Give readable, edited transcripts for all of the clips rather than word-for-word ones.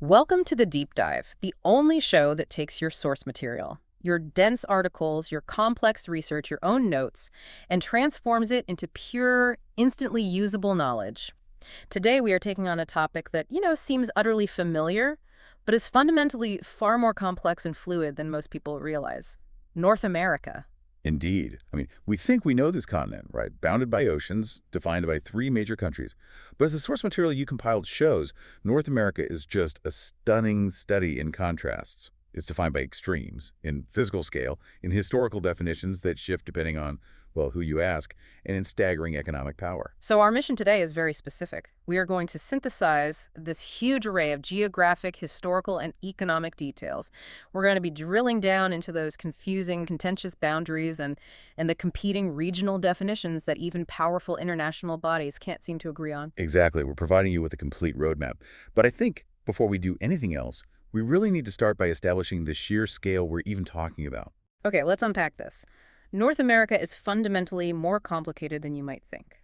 Welcome to the Deep Dive, the only show that takes your source material, your dense articles, your complex research, your own notes, and transforms it into pure, instantly usable knowledge. Today, we are taking on a topic that, seems utterly familiar, but is fundamentally far more complex and fluid than most people realize. North America. Indeed. We think we know this continent, right? Bounded by oceans, defined by three major countries. But as the source material you compiled shows, North America is just a stunning study in contrasts. It's defined by extremes, in physical scale, in historical definitions that shift depending on, well, who you ask, and in staggering economic power. So our mission today is very specific. We are going to synthesize this huge array of geographic, historical, and economic details. We're going to be drilling down into those confusing, contentious boundaries and the competing regional definitions that even powerful international bodies can't seem to agree on. Exactly. We're providing you with a complete roadmap. But I think, before we do anything else, we really need to start by establishing the sheer scale we're even talking about. Okay, let's unpack this. North America is fundamentally more complicated than you might think.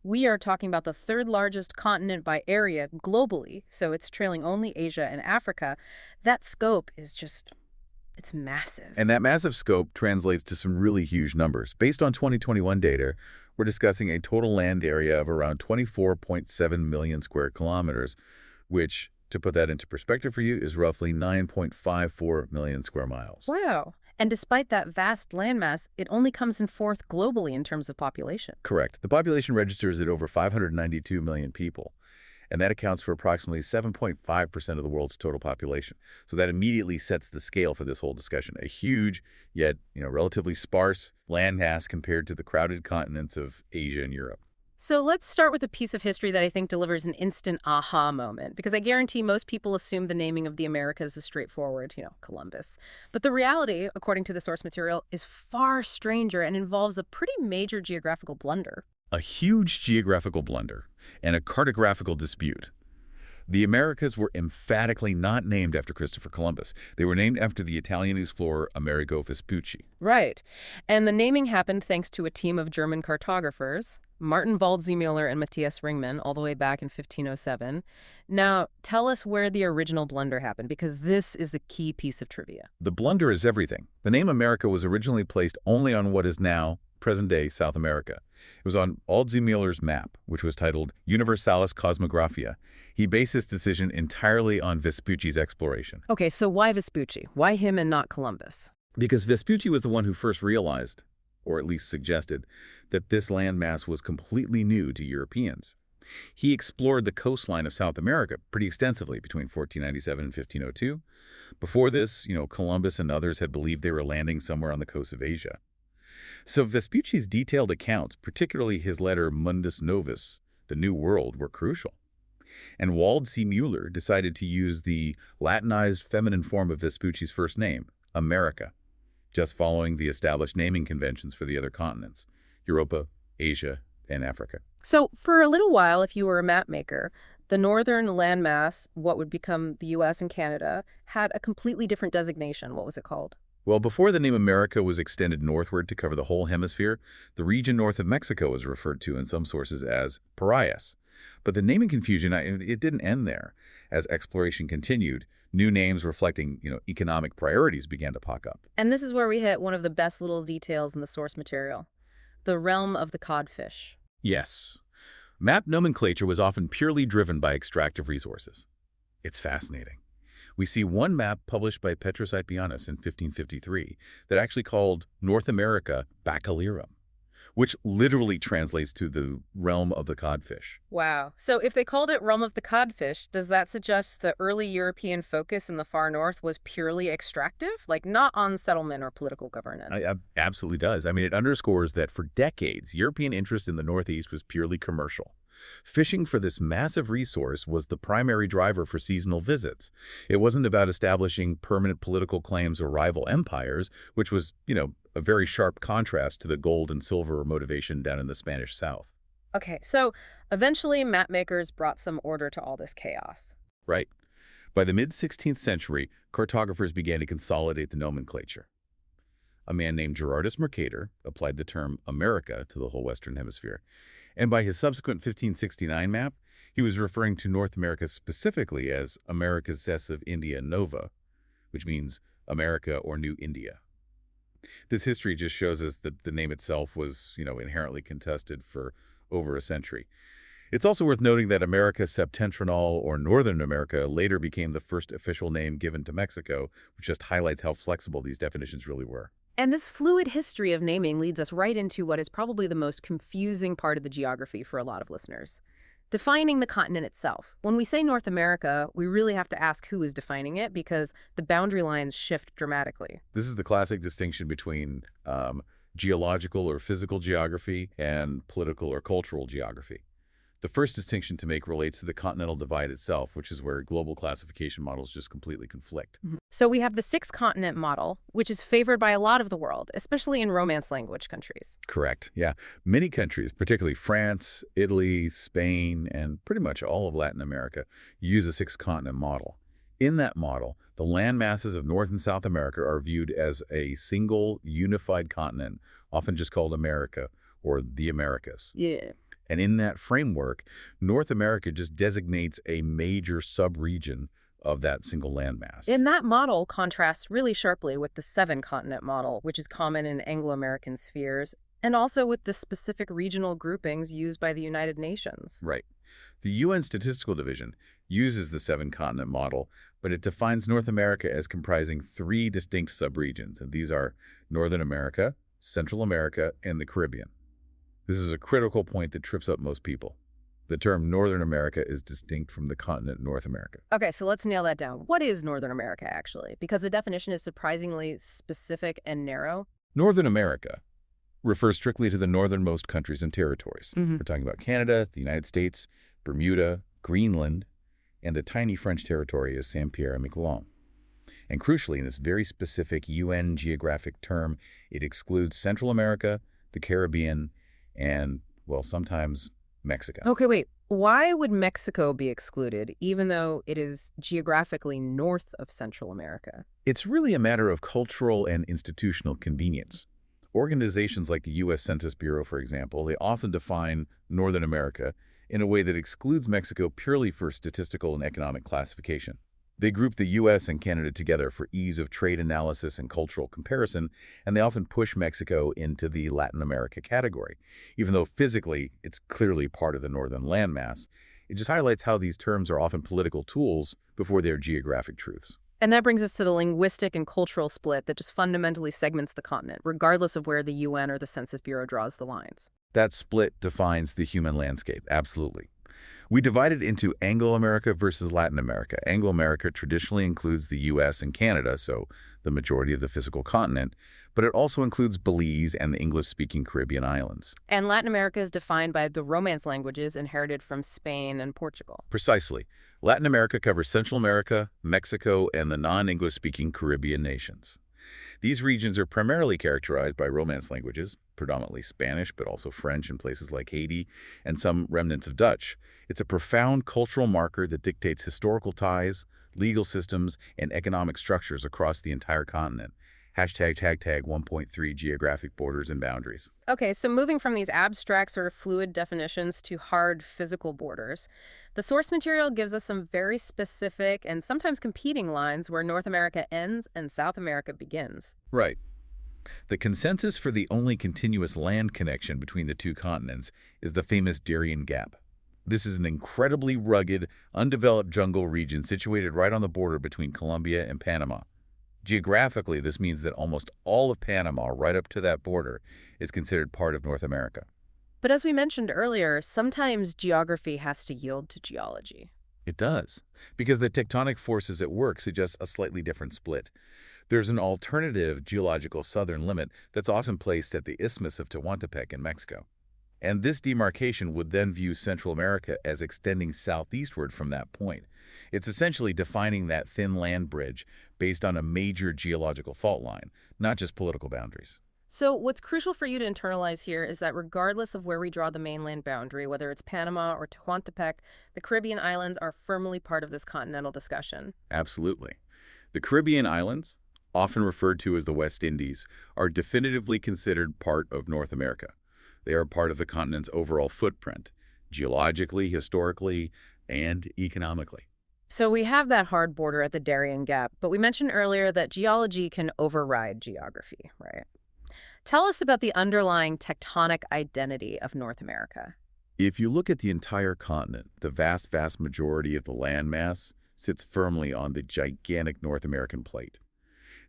We are talking about the third largest continent by area globally, so it's trailing only Asia and Africa. That scope is it's massive. And that massive scope translates to some really huge numbers. Based on 2021 data, we're discussing a total land area of around 24.7 million square kilometers, which, to put that into perspective for you, is roughly 9.54 million square miles. Wow. And despite that vast landmass, it only comes in fourth globally in terms of population. Correct. The population registers at over 592 million people, and that accounts for approximately 7.5% of the world's total population. So that immediately sets the scale for this whole discussion. A huge, yet relatively sparse landmass compared to the crowded continents of Asia and Europe. So let's start with a piece of history that I think delivers an instant aha moment, because I guarantee most people assume the naming of the Americas is straightforward, Columbus. But the reality, according to the source material, is far stranger and involves a pretty major geographical blunder. A huge geographical blunder and a cartographical dispute. The Americas were emphatically not named after Christopher Columbus. They were named after the Italian explorer Amerigo Vespucci. Right. And the naming happened thanks to a team of German cartographers, Martin Waldseemüller and Matthias Ringmann, all the way back in 1507. Now, tell us where the original blunder happened, because this is the key piece of trivia. The blunder is everything. The name America was originally placed only on what is now present-day South America. It was on Waldseemüller's map, which was titled Universalis Cosmographia. He based his decision entirely on Vespucci's exploration. Okay, so why Vespucci? Why him and not Columbus? Because Vespucci was the one who first realized, or at least suggested, that this landmass was completely new to Europeans. He explored the coastline of South America pretty extensively between 1497 and 1502. Before this, Columbus and others had believed they were landing somewhere on the coast of Asia. So Vespucci's detailed accounts, particularly his letter Mundus Novus, the New World, were crucial. And Waldseemüller decided to use the Latinized feminine form of Vespucci's first name, America, just following the established naming conventions for the other continents, Europa, Asia, and Africa. So for a little while, if you were a map maker, the northern landmass, what would become the U.S. and Canada, had a completely different designation. What was it called? Well, before the name America was extended northward to cover the whole hemisphere, the region north of Mexico was referred to in some sources as Parias. But the naming confusion, it didn't end there. As exploration continued, new names reflecting, economic priorities began to pop up. And this is where we hit one of the best little details in the source material, the realm of the codfish. Yes. Map nomenclature was often purely driven by extractive resources. It's fascinating. We see one map published by Petrus Apianus in 1553 that actually called North America Bacalirum, which literally translates to the realm of the codfish. Wow. So if they called it realm of the codfish, does that suggest the early European focus in the far north was purely extractive, like not on settlement or political governance? It absolutely does. It underscores that for decades, European interest in the Northeast was purely commercial. Fishing for this massive resource was the primary driver for seasonal visits. It wasn't about establishing permanent political claims or rival empires, which was, a very sharp contrast to the gold and silver motivation down in the Spanish South. Okay, so eventually map makers brought some order to all this chaos. Right. By the mid-16th century, cartographers began to consolidate the nomenclature. A man named Gerardus Mercator applied the term America to the whole Western Hemisphere. And by his subsequent 1569 map, He was referring to North America specifically as America Cessive India Nova, which means America or New India. This history just shows us that the name itself was, inherently contested for over a century. It's also worth noting that America Septentrional or Northern America later became the first official name given to Mexico, which just highlights how flexible these definitions really were. And this fluid history of naming leads us right into what is probably the most confusing part of the geography for a lot of listeners. Defining the continent itself. When we say North America, we really have to ask who is defining it because the boundary lines shift dramatically. This is the classic distinction between geological or physical geography and political or cultural geography. The first distinction to make relates to the continental divide itself, which is where global classification models just completely conflict. So we have the six-continent model, which is favored by a lot of the world, especially in Romance language countries. Correct. Yeah. Many countries, particularly France, Italy, Spain, and pretty much all of Latin America, use a six-continent model. In that model, the land masses of North and South America are viewed as a single, unified continent, often just called America or the Americas. Yeah. And in that framework, North America just designates a major sub-region of that single landmass. And that model contrasts really sharply with the seven-continent model, which is common in Anglo-American spheres, and also with the specific regional groupings used by the United Nations. Right. The UN Statistical Division uses the seven-continent model, but it defines North America as comprising three distinct subregions, and these are Northern America, Central America, and the Caribbean. This is a critical point that trips up most people. The term Northern America is distinct from the continent North America. Okay, so let's nail that down. What is Northern America, actually? Because the definition is surprisingly specific and narrow. Northern America refers strictly to the northernmost countries and territories. We're talking about Canada, the United States, Bermuda, Greenland, and the tiny French territory is Saint-Pierre and Miquelon. And crucially, in this very specific UN geographic term, it excludes Central America, the Caribbean, and, well, sometimes Mexico. Okay, wait. Why would Mexico be excluded, even though it is geographically north of Central America? It's really a matter of cultural and institutional convenience. Organizations like the U.S. Census Bureau, for example, they often define Northern America in a way that excludes Mexico purely for statistical and economic classification. They group the U.S. and Canada together for ease of trade analysis and cultural comparison, and they often push Mexico into the Latin America category. Even though physically it's clearly part of the northern landmass, it just highlights how these terms are often political tools before they're geographic truths. And that brings us to the linguistic and cultural split that just fundamentally segments the continent, regardless of where the UN or the Census Bureau draws the lines. That split defines the human landscape, absolutely. We divide it into Anglo-America versus Latin America. Anglo-America traditionally includes the U.S. and Canada, so the majority of the physical continent, but it also includes Belize and the English-speaking Caribbean islands. And Latin America is defined by the Romance languages inherited from Spain and Portugal. Precisely. Latin America covers Central America, Mexico, and the non-English-speaking Caribbean nations. These regions are primarily characterized by Romance languages, predominantly Spanish, but also French in places like Haiti, and some remnants of Dutch. It's a profound cultural marker that dictates historical ties, legal systems, and economic structures across the entire continent. Hashtag 1.3 geographic borders and boundaries. Okay, so moving from these abstract sort of fluid definitions to hard physical borders, the source material gives us some very specific and sometimes competing lines where North America ends and South America begins. Right. The consensus for the only continuous land connection between the two continents is the famous Darien Gap. This is an incredibly rugged, undeveloped jungle region situated right on the border between Colombia and Panama. Geographically, this means that almost all of Panama, right up to that border, is considered part of North America. But as we mentioned earlier, sometimes geography has to yield to geology. It does, because the tectonic forces at work suggest a slightly different split. There's an alternative geological southern limit that's often placed at the Isthmus of Tehuantepec in Mexico. And this demarcation would then view Central America as extending southeastward from that point. It's essentially defining that thin land bridge based on a major geological fault line, not just political boundaries. So what's crucial for you to internalize here is that regardless of where we draw the mainland boundary, whether it's Panama or Tehuantepec, the Caribbean islands are firmly part of this continental discussion. Absolutely. The Caribbean islands, often referred to as the West Indies, are definitively considered part of North America. They are part of the continent's overall footprint. geologically, historically, and economically. So we have that hard border at the Darien Gap, but we mentioned earlier that geology can override geography, right? Tell us about the underlying tectonic identity of North America. If you look at the entire continent, the vast majority of the landmass sits firmly on the gigantic North American plate.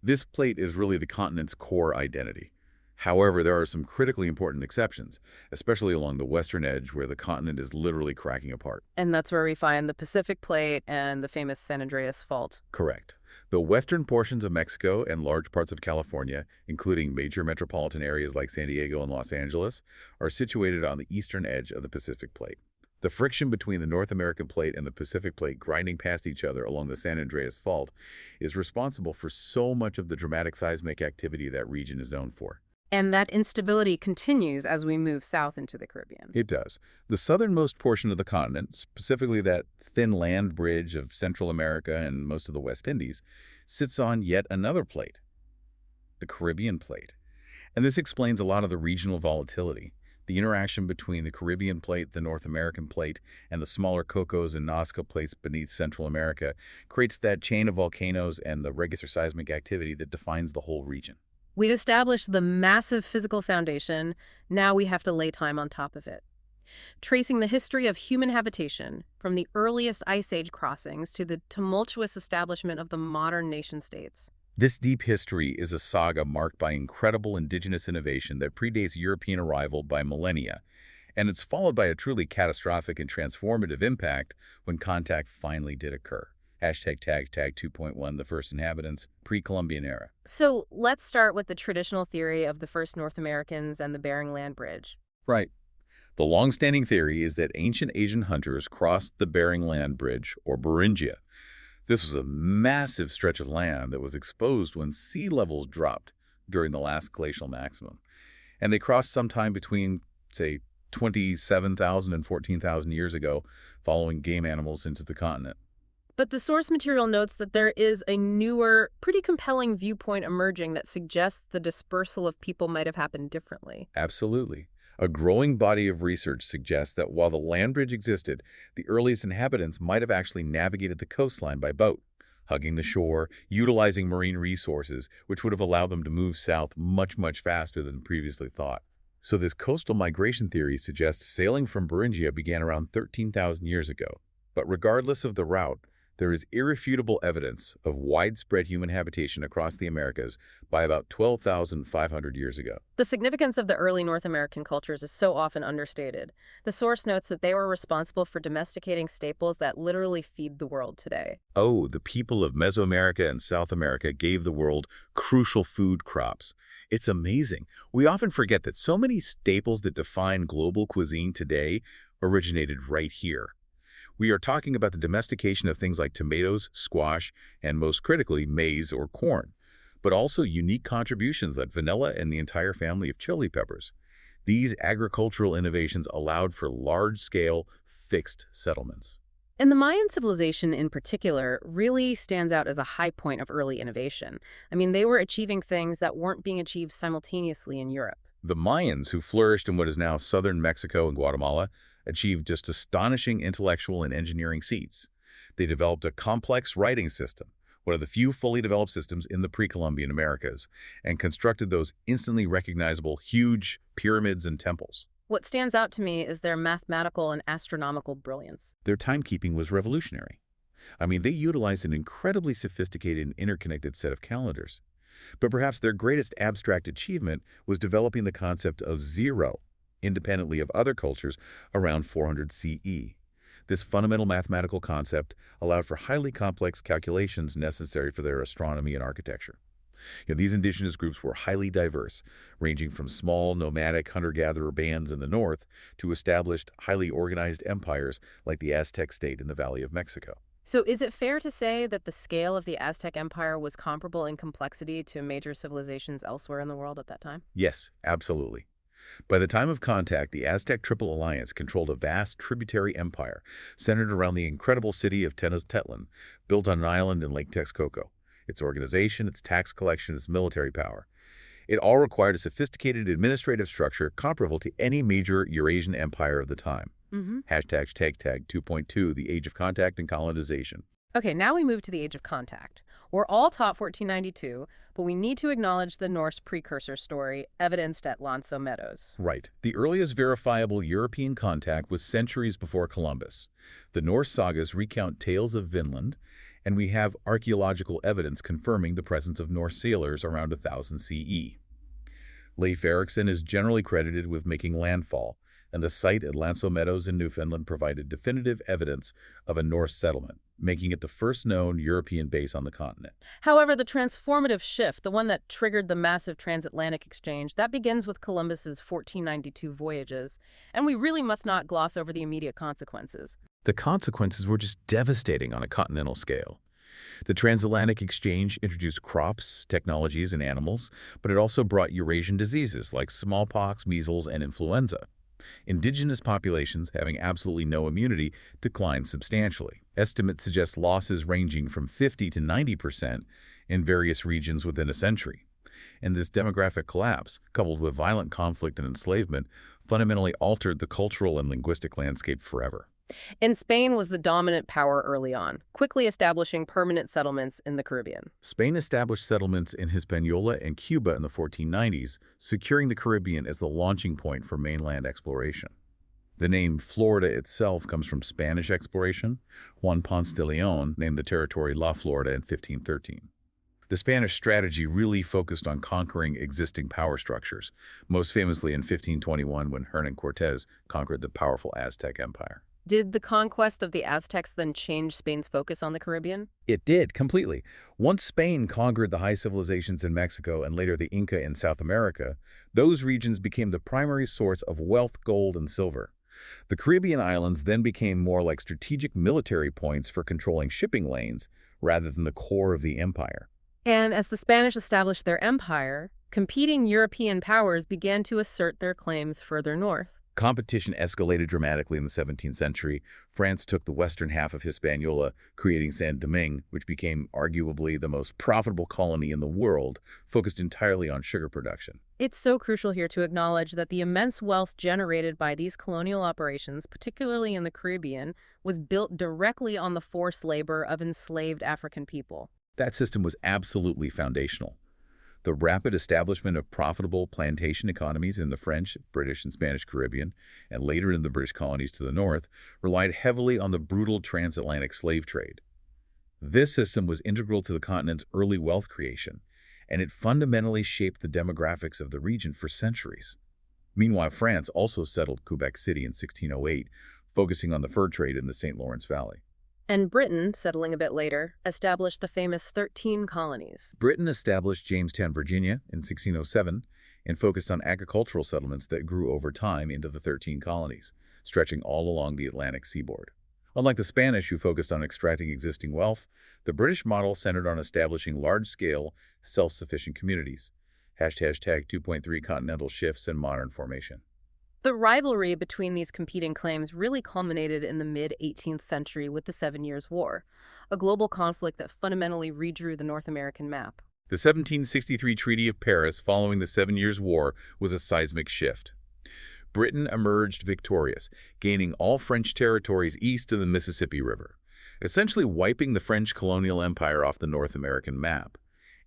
This plate is really the continent's core identity. However, there are some critically important exceptions, especially along the western edge where the continent is literally cracking apart. And that's where we find the Pacific Plate and the famous San Andreas Fault. Correct. The western portions of Mexico and large parts of California, including major metropolitan areas like San Diego and Los Angeles, are situated on the eastern edge of the Pacific Plate. The friction between the North American Plate and the Pacific Plate grinding past each other along the San Andreas Fault is responsible for so much of the dramatic seismic activity that region is known for. And that instability continues as we move south into the Caribbean. It does. The southernmost portion of the continent, specifically that thin land bridge of Central America and most of the West Indies, sits on yet another plate, the Caribbean Plate. And this explains a lot of the regional volatility. The interaction between the Caribbean Plate, the North American Plate, and the smaller Cocos and Nazca plates beneath Central America creates that chain of volcanoes and the regular seismic activity that defines the whole region. We've established the massive physical foundation. Now we have to lay time on top of it. Tracing the history of human habitation, from the earliest Ice Age crossings to the tumultuous establishment of the modern nation-states. This deep history is a saga marked by incredible indigenous innovation that predates European arrival by millennia, and it's followed by a truly catastrophic and transformative impact when contact finally did occur. #tag 2.1, the first inhabitants, pre-Columbian era. So let's start with the traditional theory of the first North Americans and the Bering Land Bridge. Right. The long-standing theory is that ancient Asian hunters crossed the Bering Land Bridge, or Beringia. This was a massive stretch of land that was exposed when sea levels dropped during the last glacial maximum. And they crossed sometime between, say, 27,000 and 14,000 years ago, following game animals into the continent. But the source material notes that there is a newer, pretty compelling viewpoint emerging that suggests the dispersal of people might have happened differently. Absolutely. A growing body of research suggests that while the land bridge existed, the earliest inhabitants might have actually navigated the coastline by boat, hugging the shore, utilizing marine resources, which would have allowed them to move south much faster than previously thought. So this coastal migration theory suggests sailing from Beringia began around 13,000 years ago. But regardless of the route, there is irrefutable evidence of widespread human habitation across the Americas by about 12,500 years ago. The significance of the early North American cultures is so often understated. The source notes that they were responsible for domesticating staples that literally feed the world today. Oh, the people of Mesoamerica and South America gave the world crucial food crops. It's amazing. We often forget that so many staples that define global cuisine today originated right here. We are talking about the domestication of things like tomatoes, squash, and most critically, maize or corn, but also unique contributions like vanilla and the entire family of chili peppers. These agricultural innovations allowed for large-scale, fixed settlements. And the Mayan civilization in particular really stands out as a high point of early innovation. I mean, they were achieving things that weren't being achieved simultaneously in Europe. The Mayans, who flourished in what is now southern Mexico and Guatemala, achieved just astonishing intellectual and engineering feats. They developed a complex writing system, one of the few fully developed systems in the pre-Columbian Americas, and constructed those instantly recognizable huge pyramids and temples. What stands out to me is their mathematical and astronomical brilliance. Their timekeeping was revolutionary. I mean, they utilized an incredibly sophisticated and interconnected set of calendars. But perhaps their greatest abstract achievement was developing the concept of zero, independently of other cultures, around 400 CE. This fundamental mathematical concept allowed for highly complex calculations necessary for their astronomy and architecture. These indigenous groups were highly diverse, ranging from small nomadic hunter-gatherer bands in the north to established, highly organized empires like the Aztec state in the Valley of Mexico. So is it fair to say that the scale of the Aztec Empire was comparable in complexity to major civilizations elsewhere in the world at that time? Yes, absolutely. By the time of contact, the Aztec Triple Alliance controlled a vast tributary empire centered around the incredible city of Tenochtitlan, built on an island in Lake Texcoco. Its organization, its tax collection, its military power. It all required a sophisticated administrative structure comparable to any major Eurasian empire of the time. Mm-hmm. Hashtag 2.2, the age of contact and colonization. Okay, now we move to the Age of Contact. We're all taught 1492, but we need to acknowledge the Norse precursor story evidenced at Lanzo Meadows. Right. The earliest verifiable European contact was centuries before Columbus. The Norse sagas recount tales of Vinland, and we have archaeological evidence confirming the presence of Norse sailors around 1000 CE. Leif Erikson is generally credited with making landfall, and the site at Lanzo Meadows in Newfoundland provided definitive evidence of a Norse settlement, making it the first known European base on the continent. However, the transformative shift, the one that triggered the massive transatlantic exchange, that begins with Columbus's 1492 voyages, and we really must not gloss over the immediate consequences. The consequences were just devastating on a continental scale. The transatlantic exchange introduced crops, technologies, and animals, but it also brought Eurasian diseases like smallpox, measles, and influenza. Indigenous populations, having absolutely no immunity, declined substantially. Estimates suggest losses ranging from 50 to 90% in various regions within a century. And this demographic collapse, coupled with violent conflict and enslavement, fundamentally altered the cultural and linguistic landscape forever. And Spain was the dominant power early on, quickly establishing permanent settlements in the Caribbean. Spain established settlements in Hispaniola and Cuba in the 1490s, securing the Caribbean as the launching point for mainland exploration. The name Florida itself comes from Spanish exploration. Juan Ponce de Leon named the territory La Florida in 1513. The Spanish strategy really focused on conquering existing power structures, most famously in 1521 when Hernán Cortés conquered the powerful Aztec Empire. Did the conquest of the Aztecs then change Spain's focus on the Caribbean? It did, completely. Once Spain conquered the high civilizations in Mexico and later the Inca in South America, those regions became the primary source of wealth, gold, and silver. The Caribbean islands then became more like strategic military points for controlling shipping lanes rather than the core of the empire. And as the Spanish established their empire, competing European powers began to assert their claims further north. Competition escalated dramatically in the 17th century. France took the western half of Hispaniola, creating Saint-Domingue, which became arguably the most profitable colony in the world, focused entirely on sugar production. It's so crucial here to acknowledge that the immense wealth generated by these colonial operations, particularly in the Caribbean, was built directly on the forced labor of enslaved African people. That system was absolutely foundational. The rapid establishment of profitable plantation economies in the French, British, and Spanish Caribbean, and later in the British colonies to the north, relied heavily on the brutal transatlantic slave trade. This system was integral to the continent's early wealth creation, and it fundamentally shaped the demographics of the region for centuries. Meanwhile, France also settled Quebec City in 1608, focusing on the fur trade in the St. Lawrence Valley. And Britain, settling a bit later, established the famous 13 colonies. Britain established Jamestown, Virginia in 1607 and focused on agricultural settlements that grew over time into the 13 colonies, stretching all along the Atlantic seaboard. Unlike the Spanish, who focused on extracting existing wealth, the British model centered on establishing large-scale, self-sufficient communities. Hashtag 2.3 continental shifts and modern formation. The rivalry between these competing claims really culminated in the mid-18th century with the Seven Years' War, a global conflict that fundamentally redrew the North American map. The 1763 Treaty of Paris following the Seven Years' War was a seismic shift. Britain emerged victorious, gaining all French territories east of the Mississippi River, essentially wiping the French colonial empire off the North American map.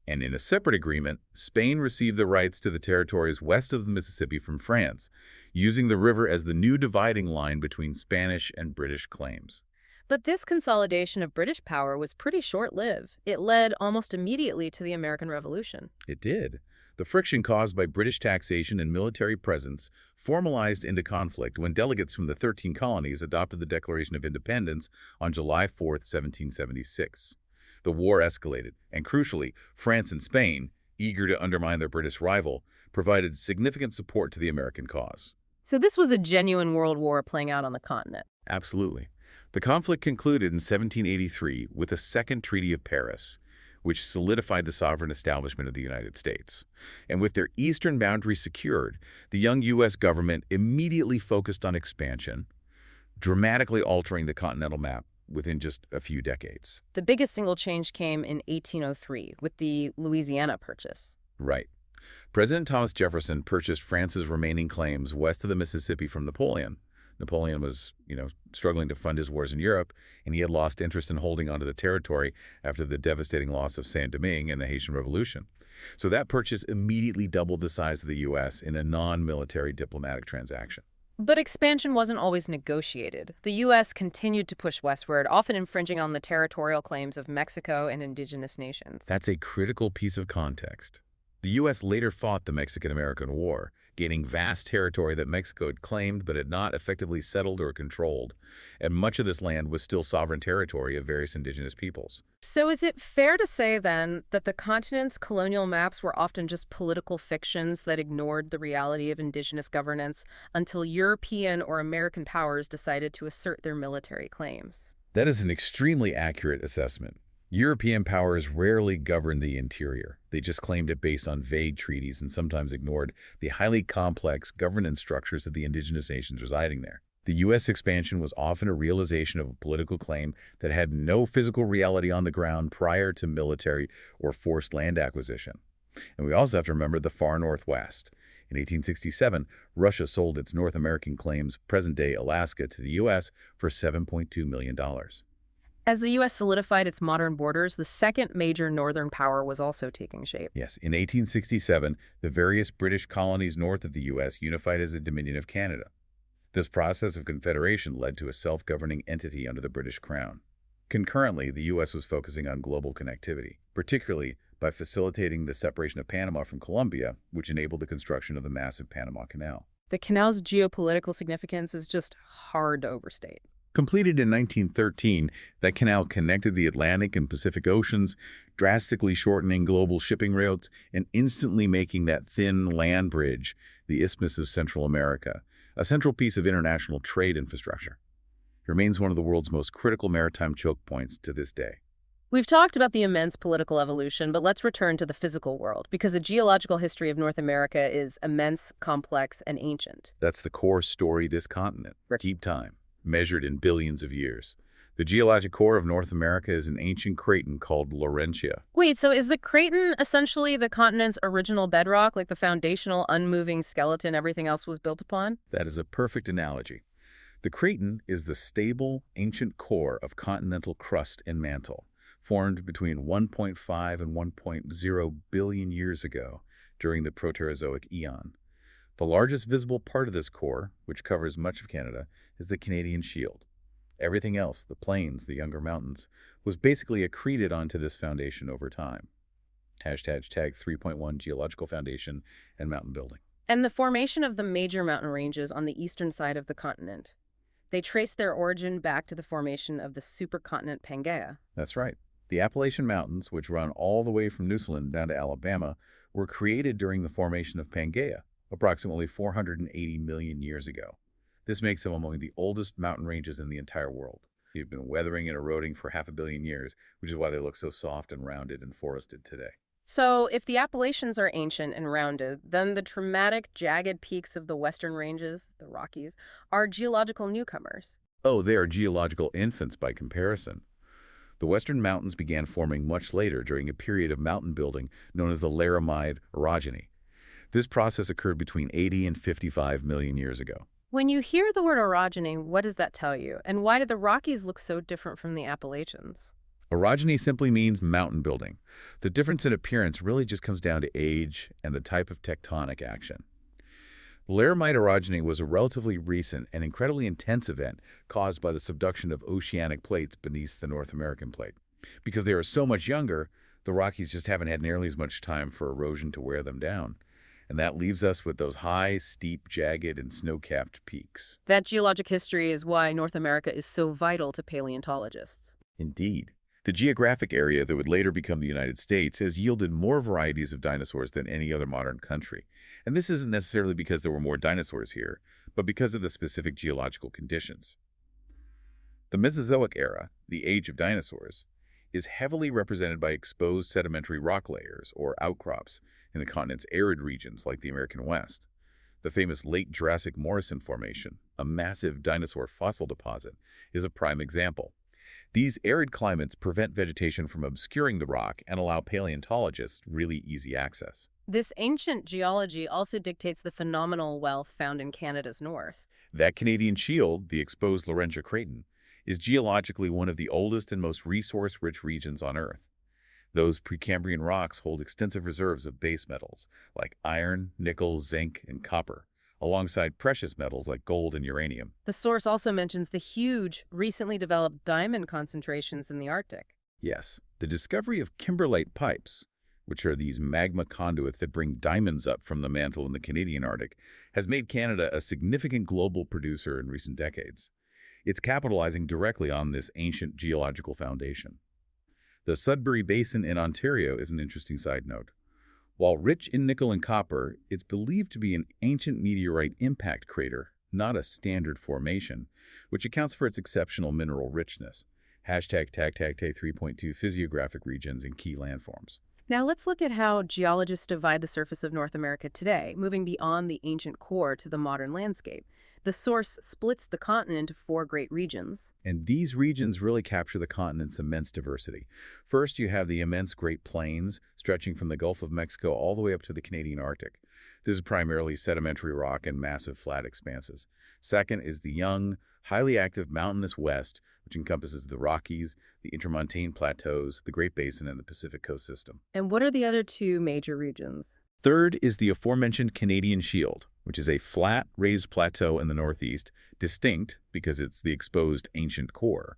And in a separate agreement, Spain received the rights to the territories west of the Mississippi from France, using the river as the new dividing line between Spanish and British claims. But this consolidation of British power was pretty short-lived. It led almost immediately to the American Revolution. It did. The friction caused by British taxation and military presence formalized into conflict when delegates from the 13 colonies adopted the Declaration of Independence on July 4, 1776. The war escalated, and crucially, France and Spain, eager to undermine their British rival, provided significant support to the American cause. So this was a genuine world war playing out on the continent. Absolutely. The conflict concluded in 1783 with the Second Treaty of Paris, which solidified the sovereign establishment of the United States. And with their eastern boundary secured, the young U.S. government immediately focused on expansion, dramatically altering the continental map within just a few decades. The biggest single change came in 1803 with the Louisiana Purchase. Right. President Thomas Jefferson purchased France's remaining claims west of the Mississippi from Napoleon, Napoleon was, struggling to fund his wars in Europe, and he had lost interest in holding onto the territory after the devastating loss of Saint-Domingue and the Haitian Revolution. So that purchase immediately doubled the size of the U.S. in a non-military diplomatic transaction. But expansion wasn't always negotiated. The U.S. continued to push westward, often infringing on the territorial claims of Mexico and indigenous nations. That's a critical piece of context. The U.S. later fought the Mexican-American War, gaining vast territory that Mexico had claimed but had not effectively settled or controlled, and much of this land was still sovereign territory of various indigenous peoples. So is it fair to say, then, that the continent's colonial maps were often just political fictions that ignored the reality of indigenous governance until European or American powers decided to assert their military claims? That is an extremely accurate assessment. European powers rarely governed the interior. They just claimed it based on vague treaties and sometimes ignored the highly complex governance structures of the indigenous nations residing there. The U.S. expansion was often a realization of a political claim that had no physical reality on the ground prior to military or forced land acquisition. And we also have to remember the far northwest. In 1867, Russia sold its North American claims, present-day Alaska, to the U.S. for $7.2 million. As the U.S. solidified its modern borders, the second major northern power was also taking shape. Yes, in 1867, the various British colonies north of the U.S. unified as a Dominion of Canada. This process of confederation led to a self-governing entity under the British Crown. Concurrently, the U.S. was focusing on global connectivity, particularly by facilitating the separation of Panama from Colombia, which enabled the construction of the massive Panama Canal. The canal's geopolitical significance is just hard to overstate. Completed in 1913, that canal connected the Atlantic and Pacific Oceans, drastically shortening global shipping routes and instantly making that thin land bridge the Isthmus of Central America, a central piece of international trade infrastructure. It remains one of the world's most critical maritime choke points to this day. We've talked about the immense political evolution, but let's return to the physical world, because the geological history of North America is immense, complex, and ancient. That's the core story of this continent. Deep time, measured in billions of years. The geologic core of North America is an ancient craton called Laurentia. Wait, so is the craton essentially the continent's original bedrock, like the foundational, unmoving skeleton everything else was built upon? That is a perfect analogy. The craton is the stable, ancient core of continental crust and mantle, formed between 1.5 and 1.0 billion years ago during the Proterozoic eon. The largest visible part of this core, which covers much of Canada, is the Canadian Shield. Everything else, the plains, the younger mountains, was basically accreted onto this foundation over time. Hashtag 3.1 geological foundation and mountain building. And the formation of the major mountain ranges on the eastern side of the continent. They trace their origin back to the formation of the supercontinent Pangaea. That's right. The Appalachian Mountains, which run all the way from Newfoundland down to Alabama, were created during the formation of Pangaea, approximately 480 million years ago. This makes them among the oldest mountain ranges in the entire world. They've been weathering and eroding for 500 million years, which is why they look so soft and rounded and forested today. So, if the Appalachians are ancient and rounded, then the dramatic, jagged peaks of the western ranges, the Rockies, are geological newcomers. Oh, they are geological infants by comparison. The western mountains began forming much later during a period of mountain building known as the Laramide orogeny. This process occurred between 80 and 55 million years ago. When you hear the word orogeny, what does that tell you? And why do the Rockies look so different from the Appalachians? Orogeny simply means mountain building. The difference in appearance really just comes down to age and the type of tectonic action. Laramide orogeny was a relatively recent and incredibly intense event caused by the subduction of oceanic plates beneath the North American plate. Because they are so much younger, the Rockies just haven't had nearly as much time for erosion to wear them down. And that leaves us with those high, steep, jagged, and snow-capped peaks. That geologic history is why North America is so vital to paleontologists. Indeed. The geographic area that would later become the United States has yielded more varieties of dinosaurs than any other modern country. And this isn't necessarily because there were more dinosaurs here, but because of the specific geological conditions. The Mesozoic era, the age of dinosaurs, is heavily represented by exposed sedimentary rock layers, or outcrops, in the continent's arid regions like the American West. The famous Late Jurassic Morrison Formation, a massive dinosaur fossil deposit, is a prime example. These arid climates prevent vegetation from obscuring the rock and allow paleontologists really easy access. This ancient geology also dictates the phenomenal wealth found in Canada's north. That Canadian shield, the exposed Laurentia Craton, is geologically one of the oldest and most resource-rich regions on Earth. Those Precambrian rocks hold extensive reserves of base metals like iron, nickel, zinc, and copper, alongside precious metals like gold and uranium. The source also mentions the huge, recently developed diamond concentrations in the Arctic. Yes, the discovery of kimberlite pipes, which are these magma conduits that bring diamonds up from the mantle in the Canadian Arctic, has made Canada a significant global producer in recent decades. It's capitalizing directly on this ancient geological foundation. The Sudbury Basin in Ontario is an interesting side note. While rich in nickel and copper, it's believed to be an ancient meteorite impact crater, not a standard formation, which accounts for its exceptional mineral richness. Hashtag tag 3.2 physiographic regions and key landforms. Now let's look at how geologists divide the surface of North America today, moving beyond the ancient core to the modern landscape. The source splits the continent into 4 great regions. And these regions really capture the continent's immense diversity. First, you have the immense Great Plains, stretching from the Gulf of Mexico all the way up to the Canadian Arctic. This is primarily sedimentary rock and massive flat expanses. Second is the young, highly active mountainous West, which encompasses the Rockies, the Intermontane Plateaus, the Great Basin, and the Pacific Coast System. And what are the other 2 major regions? Third is the aforementioned Canadian Shield, which is a flat, raised plateau in the northeast, distinct because it's the exposed ancient core.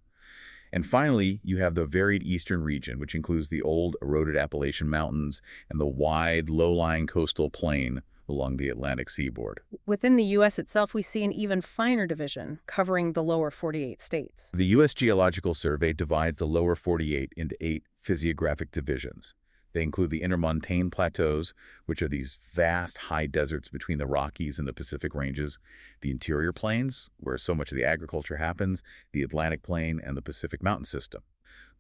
And finally, you have the varied eastern region, which includes the old eroded Appalachian Mountains and the wide, low-lying coastal plain along the Atlantic seaboard. Within the U.S. itself, we see an even finer division, covering the lower 48 states. The U.S. Geological Survey divides the lower 48 into 8 physiographic divisions. They include the Intermontane Plateaus, which are these vast high deserts between the Rockies and the Pacific Ranges, the interior plains, where so much of the agriculture happens, the Atlantic Plain, and the Pacific Mountain System.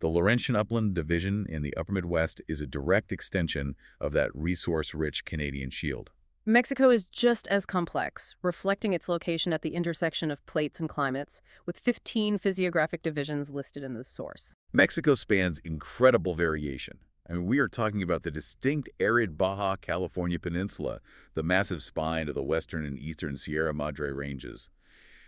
The Laurentian Upland Division in the upper Midwest is a direct extension of that resource-rich Canadian Shield. Mexico is just as complex, reflecting its location at the intersection of plates and climates, with 15 physiographic divisions listed in the source. Mexico spans incredible variation. I mean, we are talking about the distinct arid Baja California Peninsula, the massive spine of the western and eastern Sierra Madre ranges,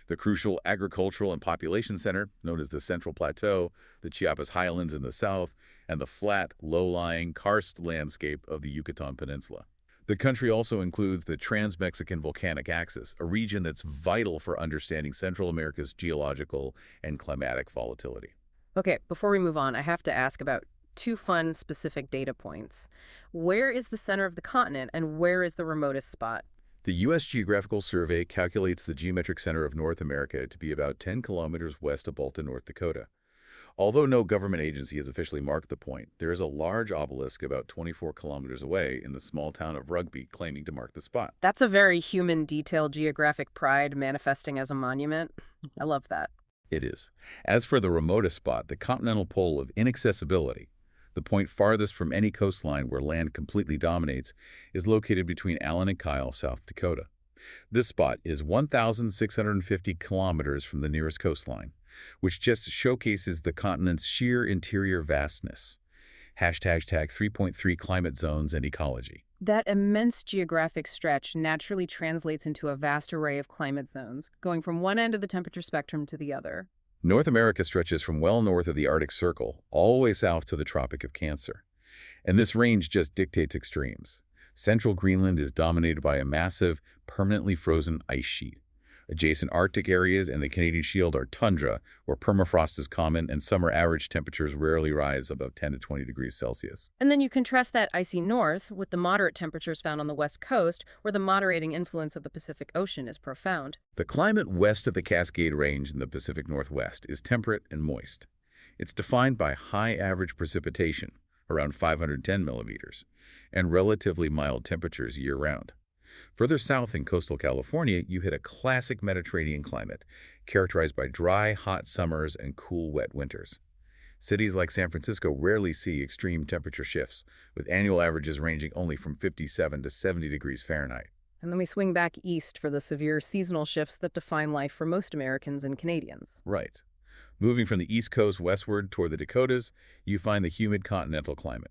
the crucial agricultural and population center, known as the Central Plateau, the Chiapas Highlands in the south, and the flat, low-lying karst landscape of the Yucatan Peninsula. The country also includes the Trans-Mexican Volcanic Axis, a region that's vital for understanding Central America's geological and climatic volatility. Okay, before we move on, I have to ask about 2 fun specific data points. Where is the center of the continent and where is the remotest spot? The U.S. Geographical Survey calculates the geometric center of North America to be about 10 kilometers west of Bolton, North Dakota. Although no government agency has officially marked the point, there is a large obelisk about 24 kilometers away in the small town of Rugby claiming to mark the spot. That's a very human, detailed geographic pride manifesting as a monument. I love that. It is. As for the remotest spot, the continental pole of inaccessibility, the point farthest from any coastline where land completely dominates, is located between Allen and Kyle, South Dakota. This spot is 1,650 kilometers from the nearest coastline, which just showcases the continent's sheer interior vastness. Hashtag 3.3 climate zones and ecology. That immense geographic stretch naturally translates into a vast array of climate zones, going from one end of the temperature spectrum to the other. North America stretches from well north of the Arctic Circle all the way south to the Tropic of Cancer. And this range just dictates extremes. Central Greenland is dominated by a massive, permanently frozen ice sheet. Adjacent Arctic areas and the Canadian Shield are tundra, where permafrost is common and summer average temperatures rarely rise above 10 to 20 degrees Celsius. And then you contrast that icy north with the moderate temperatures found on the west coast, where the moderating influence of the Pacific Ocean is profound. The climate west of the Cascade Range in the Pacific Northwest is temperate and moist. It's defined by high average precipitation, around 510 millimeters, and relatively mild temperatures year-round. Further south in coastal California, you hit a classic Mediterranean climate, characterized by dry, hot summers and cool, wet winters. Cities like San Francisco rarely see extreme temperature shifts, with annual averages ranging only from 57 to 70 degrees Fahrenheit. And then we swing back east for the severe seasonal shifts that define life for most Americans and Canadians. Right. Moving from the East Coast westward toward the Dakotas, you find the humid continental climate.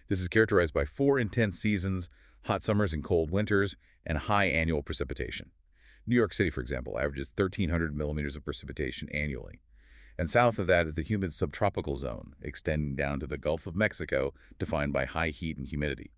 This is characterized by 4 intense seasons, hot summers and cold winters, and high annual precipitation. New York City, for example, averages 1,300 millimeters of precipitation annually. And south of that is the humid subtropical zone, extending down to the Gulf of Mexico, defined by high heat and humidity.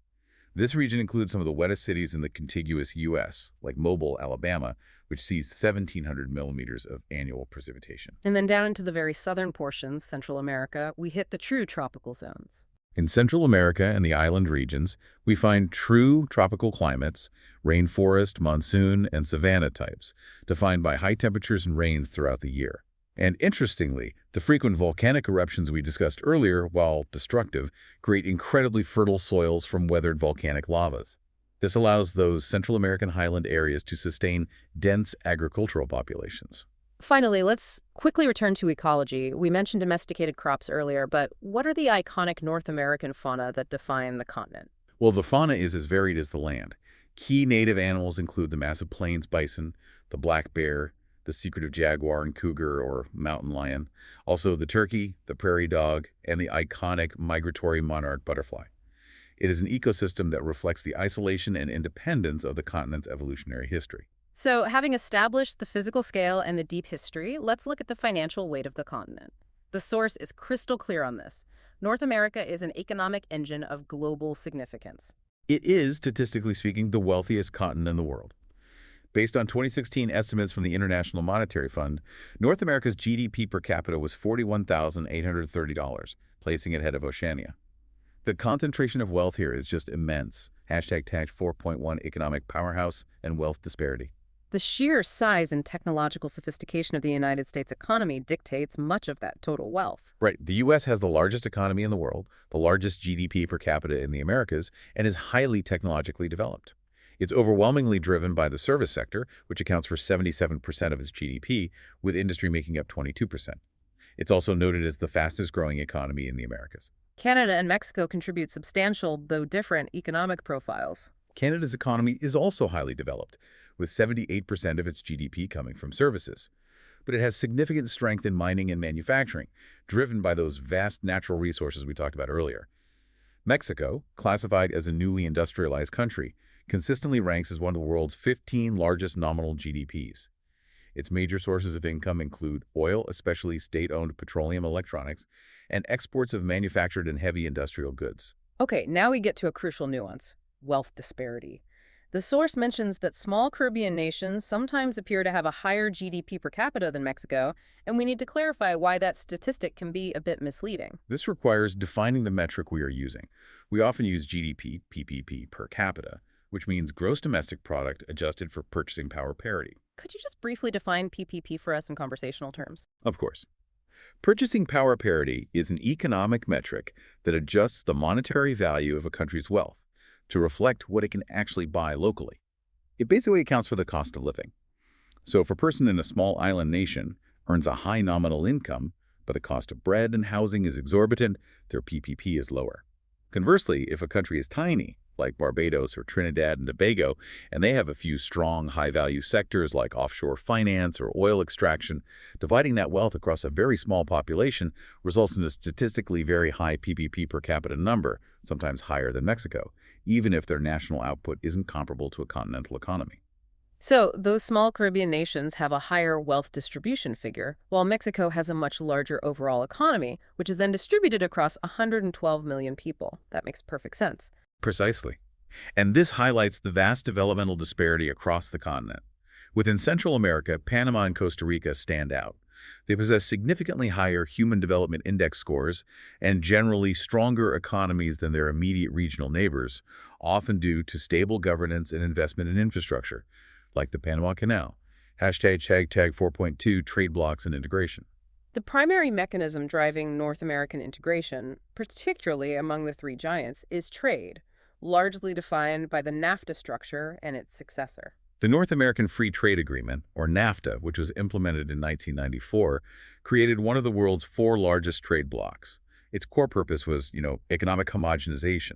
This region includes some of the wettest cities in the contiguous U.S., like Mobile, Alabama, which sees 1,700 millimeters of annual precipitation. And then down into the very southern portions, Central America, we hit the true tropical zones. In Central America and the island regions, we find true tropical climates, rainforest, monsoon, and savanna types, defined by high temperatures and rains throughout the year. And interestingly, the frequent volcanic eruptions we discussed earlier, while destructive, create incredibly fertile soils from weathered volcanic lavas. This allows those Central American highland areas to sustain dense agricultural populations. Finally, let's quickly return to ecology. We mentioned domesticated crops earlier, but what are the iconic North American fauna that define the continent? Well, the fauna is as varied as the land. Key native animals include the massive plains bison, the black bear, the secretive jaguar and cougar or mountain lion, also the turkey, the prairie dog, and the iconic migratory monarch butterfly. It is an ecosystem that reflects the isolation and independence of the continent's evolutionary history. So, having established the physical scale and the deep history, let's look at the financial weight of the continent. The source is crystal clear on this. North America is an economic engine of global significance. It is, statistically speaking, the wealthiest continent in the world. Based on 2016 estimates from the International Monetary Fund, North America's GDP per capita was $41,830, placing it ahead of Oceania. The concentration of wealth here is just immense. Hashtag tagged 4.1 economic powerhouse and wealth disparity. The sheer size and technological sophistication of the United States economy dictates much of that total wealth. Right. The U.S. has the largest economy in the world, the largest GDP per capita in the Americas, and is highly technologically developed. It's overwhelmingly driven by the service sector, which accounts for 77% of its GDP, with industry making up 22%. It's also noted as the fastest-growing economy in the Americas. Canada and Mexico contribute substantial, though different, economic profiles. Canada's economy is also highly developed, with 78% of its GDP coming from services. But it has significant strength in mining and manufacturing, driven by those vast natural resources we talked about earlier. Mexico, classified as a newly industrialized country, consistently ranks as one of the world's 15 largest nominal GDPs. Its major sources of income include oil, especially state-owned petroleum electronics, and exports of manufactured and heavy industrial goods. Okay, now we get to a crucial nuance: wealth disparity. The source mentions that small Caribbean nations sometimes appear to have a higher GDP per capita than Mexico, and we need to clarify why that statistic can be a bit misleading. This requires defining the metric we are using. We often use GDP, PPP, per capita, which means gross domestic product adjusted for purchasing power parity. Could you just briefly define PPP for us in conversational terms? Of course. Purchasing power parity is an economic metric that adjusts the monetary value of a country's wealth to reflect what it can actually buy locally. It basically accounts for the cost of living. So if a person in a small island nation earns a high nominal income, but the cost of bread and housing is exorbitant, their PPP is lower. Conversely, if a country is tiny, like Barbados or Trinidad and Tobago, and they have a few strong, high-value sectors like offshore finance or oil extraction, dividing that wealth across a very small population results in a statistically very high PPP per capita number, sometimes higher than Mexico, even if their national output isn't comparable to a continental economy. So, those small Caribbean nations have a higher wealth distribution figure, while Mexico has a much larger overall economy, which is then distributed across 112 million people. That makes perfect sense. Precisely. And this highlights the vast developmental disparity across the continent. Within Central America, Panama and Costa Rica stand out. They possess significantly higher Human Development Index scores and generally stronger economies than their immediate regional neighbors, often due to stable governance and investment in infrastructure, like the Panama Canal. Hashtag 4.2 trade blocs and integration. The primary mechanism driving North American integration, particularly among the three giants, is trade, largely defined by the NAFTA structure and its successor. The North American Free Trade Agreement, or NAFTA, which was implemented in 1994, created one of the world's 4 largest trade blocs. Its core purpose was, economic homogenization,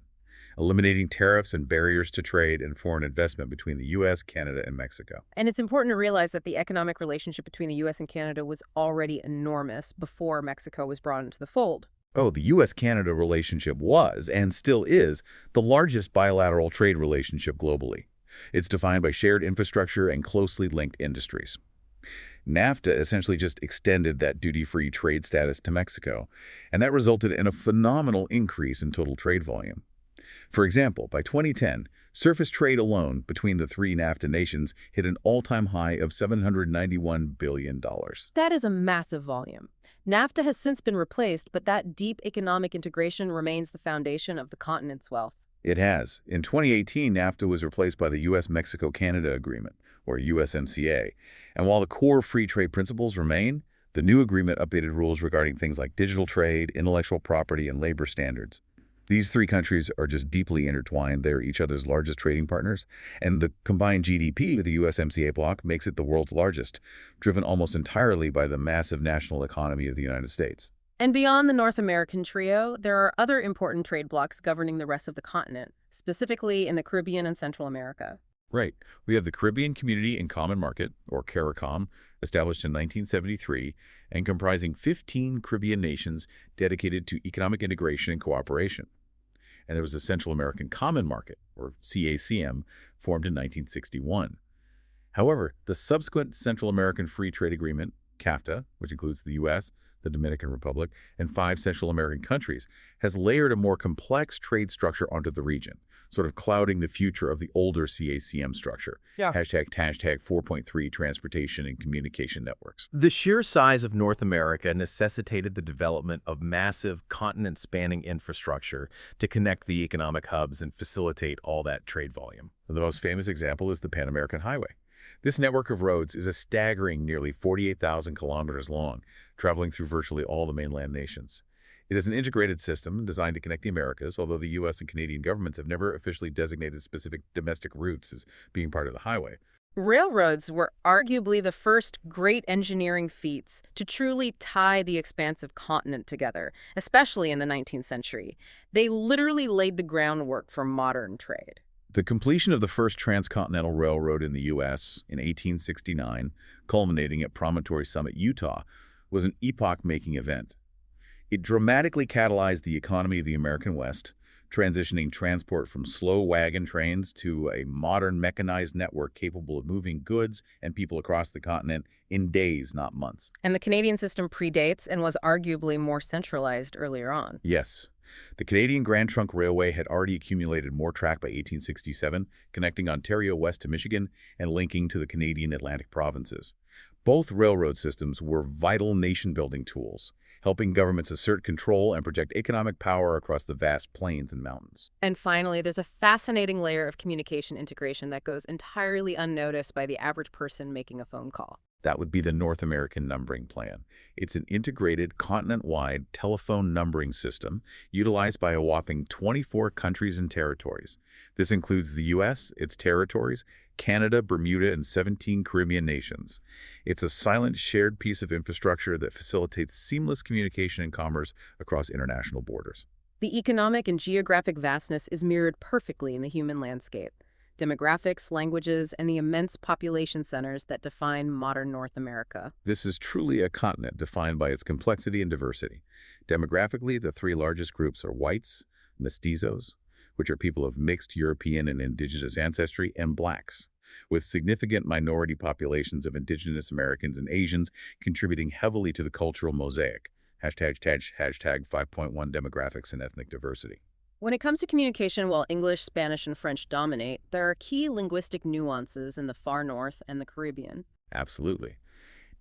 eliminating tariffs and barriers to trade and foreign investment between the U.S., Canada, and Mexico. And it's important to realize that the economic relationship between the U.S. and Canada was already enormous before Mexico was brought into the fold. Oh, the U.S.-Canada relationship was, and still is, the largest bilateral trade relationship globally. It's defined by shared infrastructure and closely linked industries. NAFTA essentially just extended that duty-free trade status to Mexico, and that resulted in a phenomenal increase in total trade volume. For example, by 2010, surface trade alone between the three NAFTA nations hit an all-time high of $791 billion. That is a massive volume. NAFTA has since been replaced, but that deep economic integration remains the foundation of the continent's wealth. It has. In 2018, NAFTA was replaced by the US-Mexico-Canada Agreement, or USMCA. And while the core free trade principles remain, the new agreement updated rules regarding things like digital trade, intellectual property, and labor standards. These three countries are just deeply intertwined. They're each other's largest trading partners, and the combined GDP of the USMCA bloc makes it the world's largest, driven almost entirely by the massive national economy of the United States. And beyond the North American trio, there are other important trade blocs governing the rest of the continent, specifically in the Caribbean and Central America. Right. We have the Caribbean Community and Common Market, or CARICOM, established in 1973 and comprising 15 Caribbean nations dedicated to economic integration and cooperation. And there was the Central American Common Market, or CACM, formed in 1961. However, the subsequent Central American Free Trade Agreement, CAFTA, which includes the U.S., the Dominican Republic, and 5 Central American countries, has layered a more complex trade structure onto the region, sort of clouding the future of the older CACM structure. Yeah. Hashtag 4.3 transportation and communication networks. The sheer size of North America necessitated the development of massive continent-spanning infrastructure to connect the economic hubs and facilitate all that trade volume. The most famous example is the Pan American Highway. This network of roads is a staggering nearly 48,000 kilometers long, traveling through virtually all the mainland nations. It is an integrated system designed to connect the Americas, although the U.S. and Canadian governments have never officially designated specific domestic routes as being part of the highway. Railroads were arguably the first great engineering feats to truly tie the expansive continent together, especially in the 19th century. They literally laid the groundwork for modern trade. The completion of the first transcontinental railroad in the U.S. in 1869, culminating at Promontory Summit, Utah, was an epoch-making event. It dramatically catalyzed the economy of the American West, transitioning transport from slow wagon trains to a modern mechanized network capable of moving goods and people across the continent in days, not months. And the Canadian system predates and was arguably more centralized earlier on. Yes. The Canadian Grand Trunk Railway had already accumulated more track by 1867, connecting Ontario west to Michigan and linking to the Canadian Atlantic provinces. Both railroad systems were vital nation-building tools, helping governments assert control and project economic power across the vast plains and mountains. And finally, there's a fascinating layer of communication integration that goes entirely unnoticed by the average person making a phone call. That would be the North American Numbering Plan. It's an integrated, continent-wide telephone numbering system utilized by a whopping 24 countries and territories. This includes the U.S., its territories, Canada, Bermuda, and 17 Caribbean nations. It's a silent, shared piece of infrastructure that facilitates seamless communication and commerce across international borders. The economic and geographic vastness is mirrored perfectly in the human landscape. Demographics, languages, and the immense population centers that define modern North America. This is truly a continent defined by its complexity and diversity. Demographically, the 3 largest groups are whites, mestizos, which are people of mixed European and indigenous ancestry, and blacks, with significant minority populations of indigenous Americans and Asians contributing heavily to the cultural mosaic. Hashtag 5.1 demographics and ethnic diversity. When it comes to communication, while English, Spanish, and French dominate, there are key linguistic nuances in the far north and the Caribbean. Absolutely.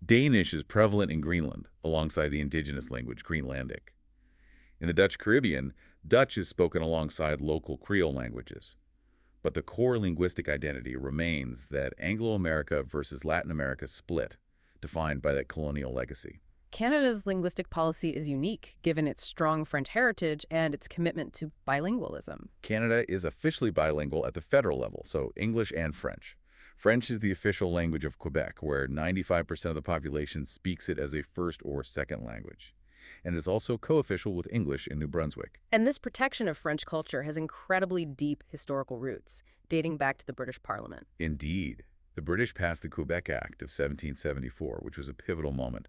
Danish is prevalent in Greenland, alongside the indigenous language Greenlandic. In the Dutch Caribbean, Dutch is spoken alongside local Creole languages. But the core linguistic identity remains that Anglo-America versus Latin America split, defined by that colonial legacy. Canada's linguistic policy is unique, given its strong French heritage and its commitment to bilingualism. Canada is officially bilingual at the federal level, so English and French. French is the official language of Quebec, where 95% of the population speaks it as a first or second language. And is also co-official with English in New Brunswick. And this protection of French culture has incredibly deep historical roots, dating back to the British Parliament. Indeed. The British passed the Quebec Act of 1774, which was a pivotal moment.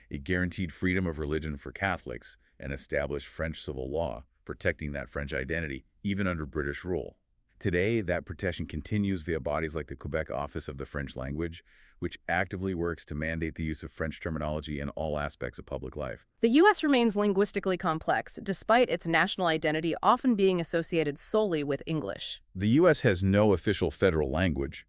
It guaranteed freedom of religion for Catholics and established French civil law, protecting that French identity even under British rule. Today, that protection continues via bodies like the Quebec Office of the French Language, which actively works to mandate the use of French terminology in all aspects of public life. The U.S. remains linguistically complex, despite its national identity often being associated solely with English. The U.S. has no official federal language,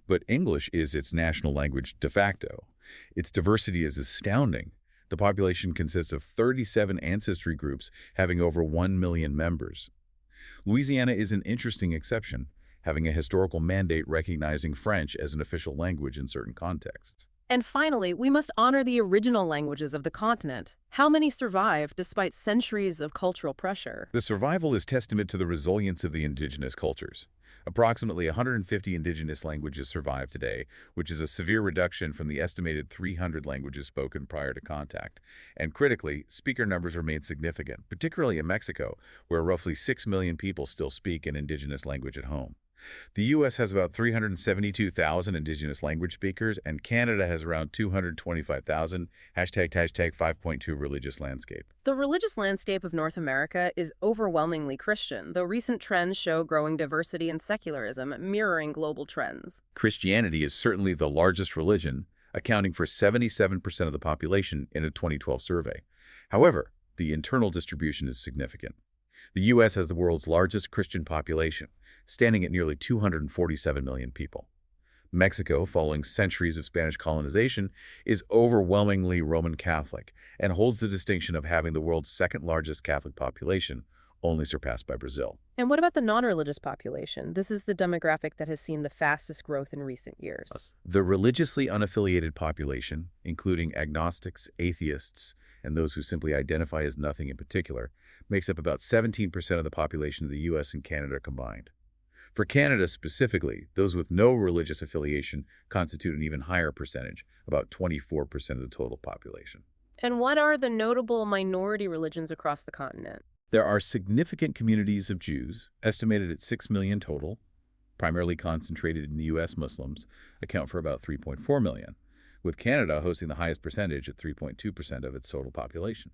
but English is its national language de facto. Its diversity is astounding. The population consists of 37 ancestry groups having over 1 million members. Louisiana is an interesting exception, having a historical mandate recognizing French as an official language in certain contexts. And finally, we must honor the original languages of the continent. How many survive despite centuries of cultural pressure? The survival is testament to the resilience of the indigenous cultures. Approximately 150 indigenous languages survive today, which is a severe reduction from the estimated 300 languages spoken prior to contact. And critically, speaker numbers remain significant, particularly in Mexico, where roughly 6 million people still speak an indigenous language at home. The U.S. has about 372,000 indigenous language speakers, and Canada has around 225,000, hashtag 5.2 religious landscape. The religious landscape of North America is overwhelmingly Christian, though recent trends show growing diversity and secularism mirroring global trends. Christianity is certainly the largest religion, accounting for 77% of the population in a 2012 survey. However, the internal distribution is significant. The U.S. has the world's largest Christian population, standing at nearly 247 million people. Mexico, following centuries of Spanish colonization, is overwhelmingly Roman Catholic and holds the distinction of having the world's second-largest Catholic population, only surpassed by Brazil. And what about the non-religious population? This is the demographic that has seen the fastest growth in recent years. The religiously unaffiliated population, including agnostics, atheists, and those who simply identify as nothing in particular, makes up about 17% of the population of the U.S. and Canada combined. For Canada specifically, those with no religious affiliation constitute an even higher percentage, about 24% of the total population. And what are the notable minority religions across the continent? There are significant communities of Jews, estimated at 6 million total, primarily concentrated in the U.S. Muslims, account for about 3.4 million, with Canada hosting the highest percentage at 3.2% of its total population.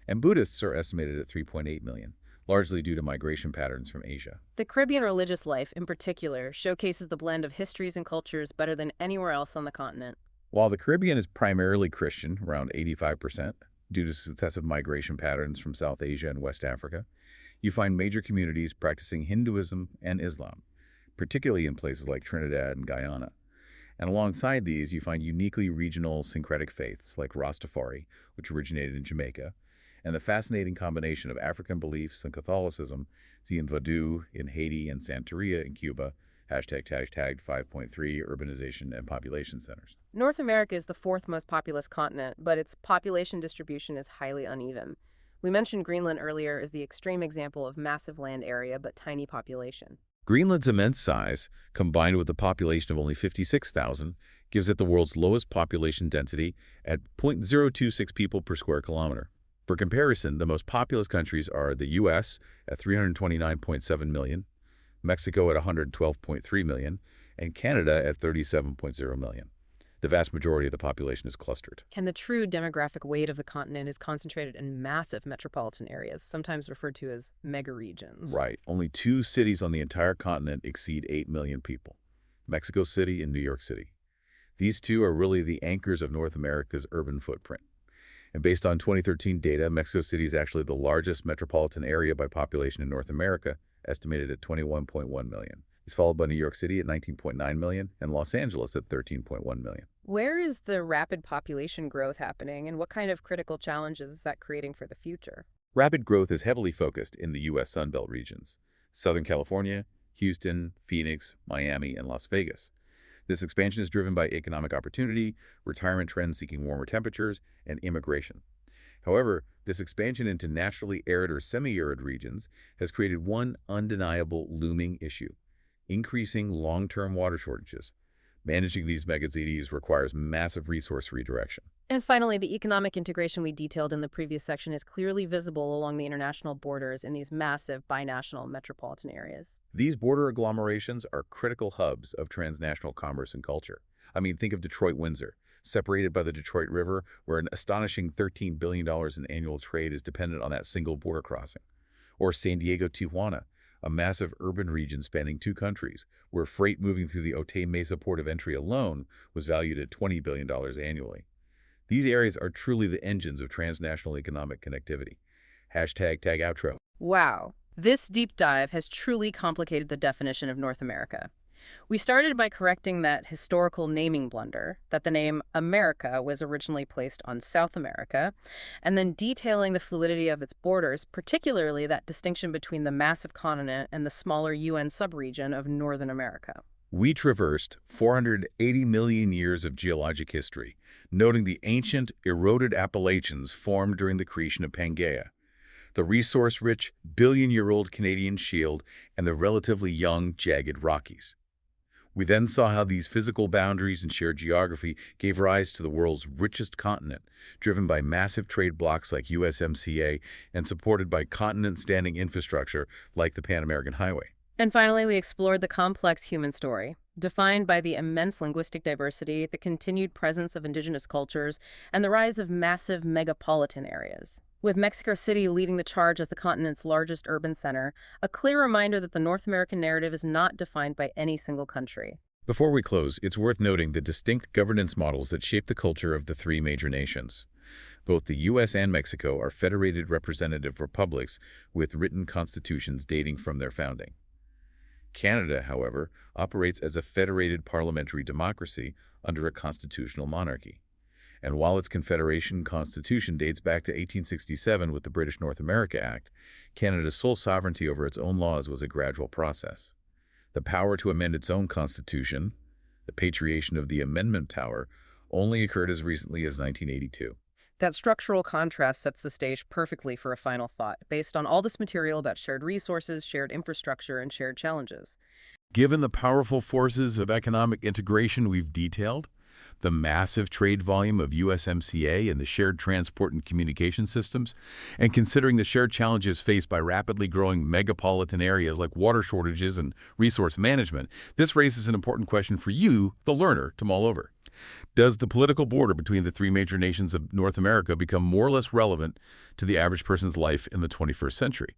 And Buddhists are estimated at 3.8 million, largely due to migration patterns from Asia. The Caribbean religious life, in particular, showcases the blend of histories and cultures better than anywhere else on the continent. While the Caribbean is primarily Christian, around 85%, due to successive migration patterns from South Asia and West Africa, you find major communities practicing Hinduism and Islam, particularly in places like Trinidad and Guyana. And alongside these, you find uniquely regional syncretic faiths like Rastafari, which originated in Jamaica, and the fascinating combination of African beliefs and Catholicism seen in Vodou in Haiti and Santeria in Cuba, hashtag 5.3 urbanization and population centers. North America is the fourth most populous continent, but its population distribution is highly uneven. We mentioned Greenland earlier as the extreme example of massive land area but tiny population. Greenland's immense size, combined with a population of only 56,000, gives it the world's lowest population density at 0.026 people per square kilometer. For comparison, the most populous countries are the U.S. at 329.7 million, Mexico at 112.3 million, and Canada at 37.0 million. The vast majority of the population is clustered. And the true demographic weight of the continent is concentrated in massive metropolitan areas, sometimes referred to as megaregions. Right. Only 2 cities on the entire continent exceed 8 million people, Mexico City and New York City. These two are really the anchors of North America's urban footprint. And based on 2013 data, Mexico City is actually the largest metropolitan area by population in North America, estimated at 21.1 million. It's followed by New York City at 19.9 million and Los Angeles at 13.1 million. Where is the rapid population growth happening, and what kind of critical challenges is that creating for the future? Rapid growth is heavily focused in the U.S. Sunbelt regions: Southern California, Houston, Phoenix, Miami, and Las Vegas. This expansion is driven by economic opportunity, retirement trends seeking warmer temperatures, and immigration. However, this expansion into naturally arid or semi-arid regions has created one undeniable looming issue: increasing long-term water shortages. Managing these megacities requires massive resource redirection. And finally, the economic integration we detailed in the previous section is clearly visible along the international borders in these massive binational metropolitan areas. These border agglomerations are critical hubs of transnational commerce and culture. I mean, think of Detroit-Windsor, separated by the Detroit River, where an astonishing $13 billion in annual trade is dependent on that single border crossing. Or San Diego-Tijuana, a massive urban region spanning two countries, where freight moving through the Otay Mesa port of entry alone was valued at $20 billion annually. These areas are truly the engines of transnational economic connectivity. Hashtag tag outro. Wow. This deep dive has truly complicated the definition of North America. We started by correcting that historical naming blunder, that the name America was originally placed on South America, and then detailing the fluidity of its borders, particularly that distinction between the massive continent and the smaller UN subregion of Northern America. We traversed 480 million years of geologic history, noting the ancient, eroded Appalachians formed during the creation of Pangaea, the resource-rich, billion-year-old Canadian Shield, and the relatively young, jagged Rockies. We then saw how these physical boundaries and shared geography gave rise to the world's richest continent, driven by massive trade blocs like USMCA and supported by continent-standing infrastructure like the Pan-American Highway. And finally, we explored the complex human story, defined by the immense linguistic diversity, the continued presence of indigenous cultures, and the rise of massive megapolitan areas. With Mexico City leading the charge as the continent's largest urban center, a clear reminder that the North American narrative is not defined by any single country. Before we close, it's worth noting the distinct governance models that shape the culture of the three major nations. Both the U.S. and Mexico are federated representative republics with written constitutions dating from their founding. Canada, however, operates as a federated parliamentary democracy under a constitutional monarchy. And while its Confederation Constitution dates back to 1867 with the British North America Act, Canada's sole sovereignty over its own laws was a gradual process. The power to amend its own constitution, the patriation of the amendment power, only occurred as recently as 1982. That structural contrast sets the stage perfectly for a final thought, based on all this material about shared resources, shared infrastructure, and shared challenges. Given the powerful forces of economic integration we've detailed, the massive trade volume of USMCA and the shared transport and communication systems, and considering the shared challenges faced by rapidly growing megapolitan areas like water shortages and resource management, this raises an important question for you, the learner, to mull over. Does the political border between the three major nations of North America become more or less relevant to the average person's life in the 21st century?